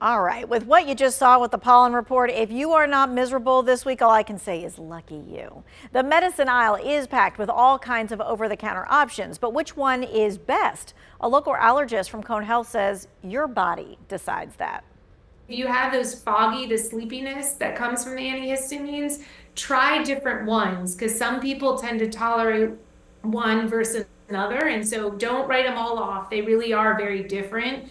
All right, with what you just saw with the pollen report, if you are not miserable this week, all I can say is lucky you. The medicine aisle is packed with all kinds of over-the-counter options, but which one is best? A local allergist from Cone Health says your body decides that. If you have the sleepiness that comes from the antihistamines, try different ones because some people tend to tolerate one versus another. And so don't write them all off. They really are very different.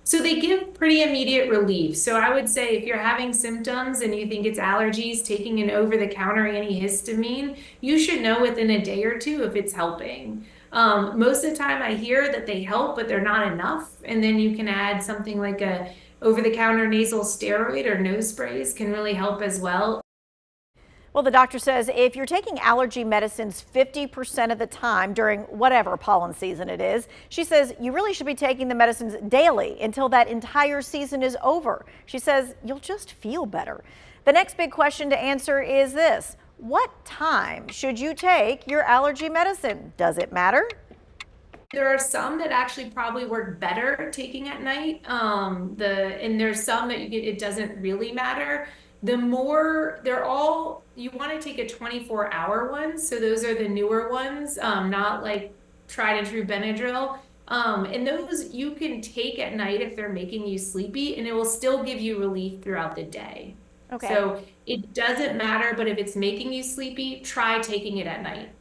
So they give pretty immediate relief. So I would say if you're having symptoms and you think it's allergies, taking an over-the-counter antihistamine, you should know within a day or two if it's helping. Most of the time I hear that they help, but they're not enough. And then you can add something like a over-the-counter nasal steroid or nose sprays can really help as well. Well, the doctor says if you're taking allergy medicines 50% of the time during whatever pollen season it is, she says you really should be taking the medicines daily until that entire season is over. She says you'll just feel better. The next big question to answer is this: what time should you take your allergy medicine? Does it matter? There are some that actually probably work better taking at night. And there's some that it doesn't really matter. You want to take a 24-hour one. So those are the newer ones, not like tried and true Benadryl. And those you can take at night if they're making you sleepy, and it will still give you relief throughout the day. Okay. So it doesn't matter, but if it's making you sleepy, try taking it at night.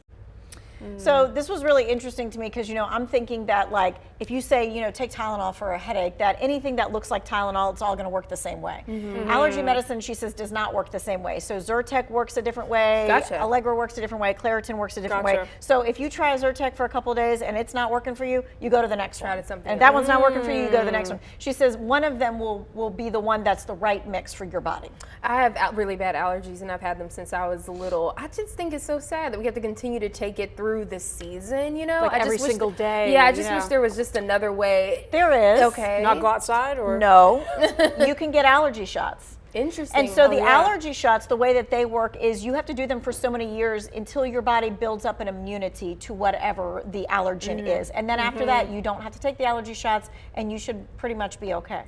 So this was really interesting to me because, I'm thinking that, like, if you say, take Tylenol for a headache, that anything that looks like Tylenol, it's all going to work the same way. Allergy medicine, she says, does not work the same way. So Zyrtec works a different way. Gotcha. Allegra works a different way. Claritin works a different way. Gotcha. So if you try a Zyrtec for a couple of days and it's not working for you, you go to the next one. to something And if that one's not working for you, you go to the next one. She says one of them will be the one that's the right mix for your body. I have really bad allergies, and I've had them since I was little. I just think it's so sad that we have to continue to take it through the season, Like I just every wish single day. Yeah, I just wish there was just another way. There is. Okay. Not go outside, or? No. You can get allergy shots. Interesting. And so the yeah. allergy shots, the way that they work is you have to do them for so many years until your body builds up an immunity to whatever the allergen is. And then after that, you don't have to take the allergy shots, and you should pretty much be okay.